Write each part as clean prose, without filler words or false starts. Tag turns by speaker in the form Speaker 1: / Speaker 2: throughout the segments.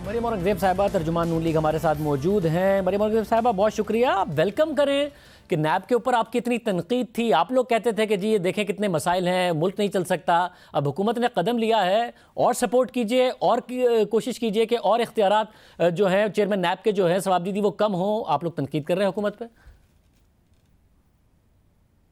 Speaker 1: मरियम औरंगज़ेब साहिबा तर्जुमान नून लीग हमारे साथ मौजूद हैं। मरियम औरंगज़ेब साहिबा बहुत शुक्रिया, आप वेलकम करें कि नैब के ऊपर आपकी इतनी तनकीद थी। आप लोग कहते थे कि जी ये देखें कितने मसाइल हैं, मुल्क नहीं चल सकता। अब हुकूमत ने कदम लिया है और सपोर्ट कीजिए और कोशिश कीजिए कि और इख्तियारात जो हैं चेयरमैन नैब के जो हैं सवाबदीदी वो कम हों। आप लोग तनकीद कर रहे हैं हुकूमत पर।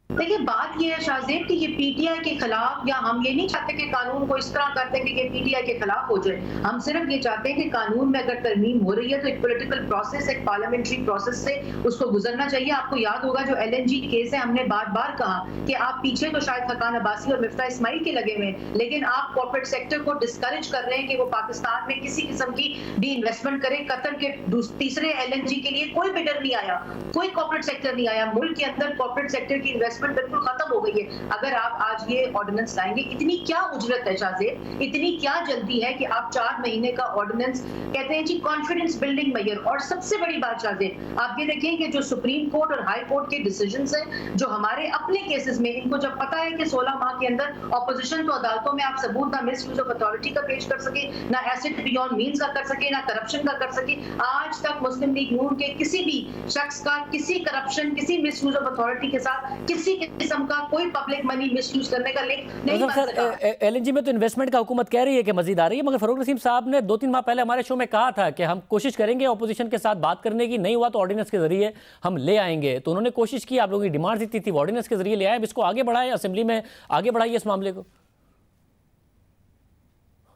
Speaker 2: देखिए बात यह है शाहजेब कि ये पीटीआई के खिलाफ, या हम ये नहीं चाहते कि कानून को इस तरह करते हैं कि ये पीटीआई के खिलाफ हो जाए। हम सिर्फ ये चाहते हैं कि कानून में अगर तरमीम हो रही है तो एक पॉलिटिकल प्रोसेस, एक पार्लियामेंट्री प्रोसेस से उसको गुजरना चाहिए। आपको याद होगा जो LNG केस है, हमने बार बार कहा कि आप पीछे तो शायद हकान अब्बासी और मिफ्ता इस्माइल के लगे हुए, लेकिन आप कॉर्पोरेट सेक्टर को डिस्करेज कर रहे हैं कि वो पाकिस्तान में किसी किस्म की भी इन्वेस्टमेंट करे। कतर के तीसरे LNG के लिए कोई बिडर नहीं आया, कोई कॉर्पोरेट सेक्टर नहीं आया। मुल्क के अंदर कॉर्पोरेट सेक्टर की इन्वेस्टमेंट बिल्कुल खत्म हो गई है। अगर आप आज ये ऑर्डिनेंस लाएंगे, इतनी क्या उजरत है शाहजेब, इतनी क्या जल्दी है कि आप 4 महीने का ऑर्डिनेंस कहते हैं जी कॉन्फिडेंस बिल्डिंग मेजर। और सबसे बड़ी बात शाहजेब, आप ये देखें कि जो सुप्रीम कोर्ट और हाई कोर्ट के डिसीजंस हैं, जो हमारे अपने केसेस में, इनको जब पता है कि 16 माह के अंदर ऑपोजिशन तो अदालतों में आप सबूत ना मिसयूज ऑफ अथॉरिटी का पेश कर सके, ना एसेट बियॉन्ड मींस का कर सके, ना करप्शन का कर सके। आज तक मुस्लिम लीग नून के किसी भी शख्स का किसी करप्शन, किसी मिसयूज ऑफ अथॉरिटी के साथ किसी किस्म का कोई पब्लिक मनी मिसयूज करने का लिंक नहीं बन सका।
Speaker 1: LNG में तो इन्वेस्टमेंट का हुकूमत कह रही है कि मजीद आ रही है, मगर फरूक नसीम साहब ने 2-3 माह पहले हमारे शो में कहा था कि हम कोशिश करेंगे ऑपोजिशन के साथ बात करने की, नहीं हुआ तो ऑर्डिनेंस के जरिए हम ले आएंगे। तो उन्होंने कोशिश की, आप लोगों की डिमांड दी थी, ऑर्डिनेंस के जरिए ले आए। इसको आगे बढ़ाए, असेंबली में आगे बढ़ाइए इस मामले को।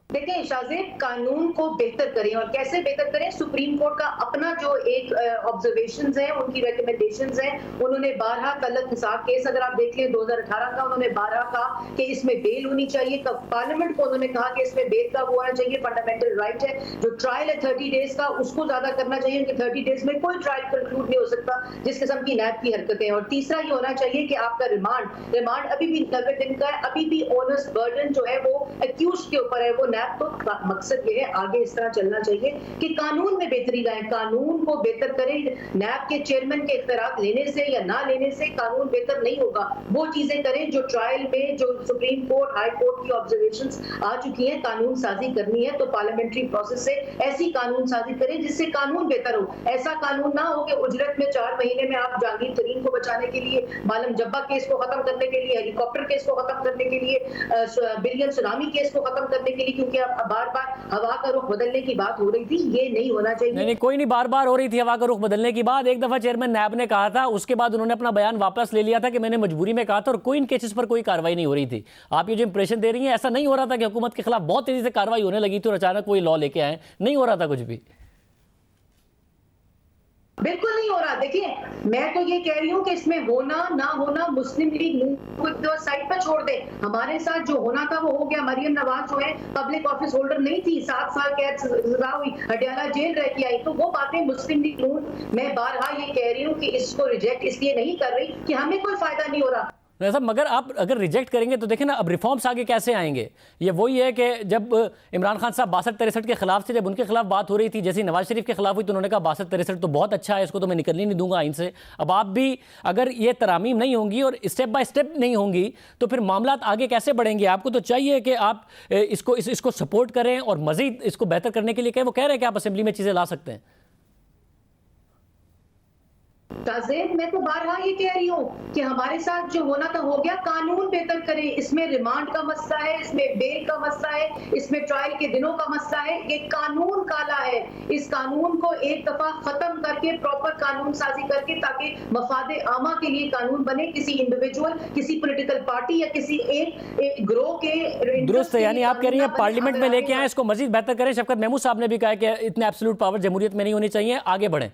Speaker 2: देखें शाहजेब, कानून को बेहतर करें, और कैसे बेहतर करें? सुप्रीम कोर्ट का अपना जो एक ऑब्जर्वेशंस है, उनकी रिकमेंडेशंस हैं, उन्होंने 12 तलब हिसाब केस अगर आप देख लें 2018 का, उन्होंने 12 कहा कि इसमें बेल होनी चाहिए। पार्लियामेंट को उन्होंने कहा कि इसमें बेल का वो होना चाहिए, फंडामेंटल राइट है। जो ट्रायल है 30 डेज का, उसको ज्यादा करना चाहिए, उनके 30 डेज में कोई ट्रायल कंक्लूड नहीं हो सकता जिस किस्म की नैब की हरकतें। और तीसरा ये होना चाहिए कि आपका रिमांड अभी भी 90 दिन का है। अभी भी ओनर्स बर्डन जो है वो एक्यूज के ऊपर है। वो तो मकसद ये है आगे इस तरह चलना चाहिए कि कानून में बेहतरी लाए, कानून को बेहतर करें। नैब के चेयरमैन के इख्तियार लेने से या ना लेने से कानून बेहतर नहीं होगा। वो चीजें करें जो ट्रायल में, जो सुप्रीम कोर्ट, हाई कोर्ट की ऑब्जर्वेशंस आ चुकी हैं, कानून साजी करनी है तो पार्लियामेंट्री प्रोसेस से ऐसी कानून साजी करें जिससे कानून बेहतर हो। ऐसा कानून ना हो कि उजरत में 4 महीने में आप जहांगीर तरीन को बचाने के लिए, मालम जब्बा केस को खत्म करने के लिए, हेलीकॉप्टर केस को खत्म करने के लिए, बिलियन सुनामी केस को खत्म करने के लिए, क्योंकि बार बार हवा का रुख बदलने की बात हो रही थी, ये नहीं होना चाहिए।
Speaker 1: नहीं, कोई नहीं, बार बार हो रही थी हवा का रुख बदलने की बात। एक दफा चेयरमैन नैब ने कहा था, उसके बाद उन्होंने अपना बयान वापस ले लिया था कि मैंने मजबूरी में कहा था, और कोई इन केसेस पर कोई कार्रवाई नहीं हो रही थी। आप ये जो इंप्रेशन दे रही हैं, ऐसा नहीं हो रहा था कि हुकूमत के खिलाफ बहुत तेजी से कार्रवाई होने लगी थी और अचानक कोई लॉ लेके आए, नहीं हो रहा था कुछ भी।
Speaker 2: बिल्कुल नहीं हो रहा। देखिए मैं तो ये कह रही हूँ कि इसमें होना ना होना मुस्लिम लीग को साइड पर छोड़ दे। हमारे साथ जो होना था वो हो गया। मरियम नवाज जो है पब्लिक ऑफिस होल्डर नहीं थी, 7 साल कैद सजा हुई, हटियाला जेल रह के आई। तो वो बातें मुस्लिम लीग नून, मैं बारहा ये कह रही हूँ कि इसको रिजेक्ट इसलिए नहीं कर रही कि हमें कोई फायदा नहीं हो रहा।
Speaker 1: मगर आप अगर रिजेक्ट करेंगे तो देखें ना, अब रिफॉर्म्स आगे कैसे आएंगे। ये वही है कि जब इमरान खान साहब 62-63 के खिलाफ थे, जब उनके खिलाफ बात हो रही थी, जैसे नवाज शरीफ के खिलाफ हुई, तो उन्होंने कहा 62-63 तो बहुत अच्छा है, इसको तो मैं निकलने नहीं दूंगा आइन से। अब आप भी अगर ये तरामीम नहीं होंगी और स्टेप बाय स्टेप नहीं होंगी तो फिर मामला आगे कैसे बढ़ेंगे। आपको तो चाहिए कि आप इसको सपोर्ट करें और मजीद इसको बेहतर करने के लिए कहें। वो कह रहे हैं कि आप असेंबली में चीज़ें ला सकते हैं।
Speaker 2: मैं तो बारहा ये कह रही हूँ कि हमारे साथ जो होना था हो गया, कानून बेहतर करें। इसमें रिमांड का मसला है, इसमें बेल का मसला है, इसमें ट्रायल के दिनों का मसला है। ये कानून काला है, इस कानून को एक दफा खत्म करके प्रॉपर कानून साजी करके, ताकि मफादे आमा के लिए कानून बने, किसी इंडिविजुअल, किसी पॉलिटिकल पार्टी या किसी एक ग्रोह के
Speaker 1: दुरुस्त है। यानी आप कह रही हैं पार्लियामेंट में लेके आए, इसको मजीद बेहतर करें। शफकत महमूद साहब ने भी कहा कि इतने एब्सोल्यूट पावर जमहूरियत में नहीं होनी चाहिए, आगे बढ़ें।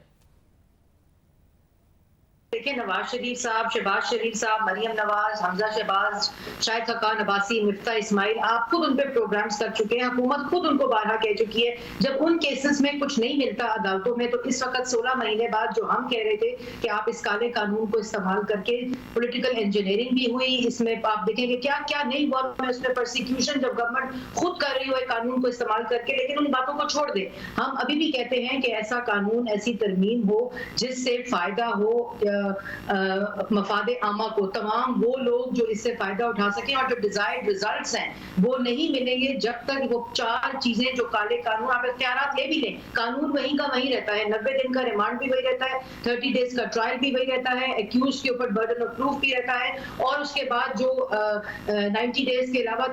Speaker 2: देखिए नवाज शरीफ साहब, शहबाज शरीफ साहब, मरियम नवाज, हमजा शहबाज, शायद हकान अब्बासी, मिफ्ता इस्माइल, आप खुद उन पे प्रोग्राम्स कर चुके हैं। हुकूमत खुद उनको बारहा कह चुकी है। जब उन केसेस में कुछ नहीं मिलता अदालतों में, तो इस वक्त 16 महीने बाद जो हम कह रहे थे कि आप इस काले कानून को इस्तेमाल करके पॉलिटिकल इंजीनियरिंग भी हुई, इसमें आप देखेंगे क्या क्या नहीं हुआ उसमें, प्रोसिक्यूशन जब गवर्नमेंट खुद कर रही हो कानून को इस्तेमाल करके। लेकिन उन बातों को छोड़ दे, हम अभी भी कहते हैं कि ऐसा कानून, ऐसी तरमीम हो जिससे फायदा हो मफाद आमा को, तमाम वो लोग जो इससे फायदा उठा सकें और जो डिजायर्ड रिजल्ट्स हैं वो नहीं मिलेंगे जब तक वो 4 चीजें जो काले कानून, आप इख्तियारात ले भी लें, कानून वहीं का वहीं रहता है, 90 दिन का रिमांड भी वही रहता है, 30 डेज का ट्रायल भी वही रहता है, एक्यूज के ऊपर बर्डन ऑफ प्रूफ भी रहता है, और उसके बाद जो 90 डेज के अलावा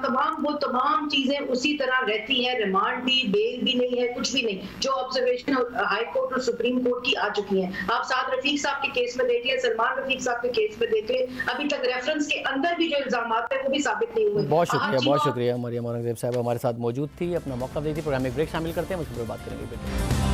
Speaker 2: तमाम चीजें उसी तरह रहती हैं, रिमांड भी, बेल भी नहीं है, कुछ भी नहीं, जो ऑब्जर्वेशन हाई कोर्ट और सुप्रीम कोर्ट की आ चुकी हैं। आप साद रफीक साहब के केस में देख लें, सलमान रफीक साहब के केस में देख लें, अभी तक रेफरेंस के अंदर भी जो इल्जाम है वो भी साबित नहीं हुए।
Speaker 1: बहुत शुक्रिया मरियम औरंगजेब साहब हमारे साथ मौजूद थी, अपना मौका दी थी। प्रोग्राम में ब्रेक शामिल करते हैं, मुझसे बात करेंगे।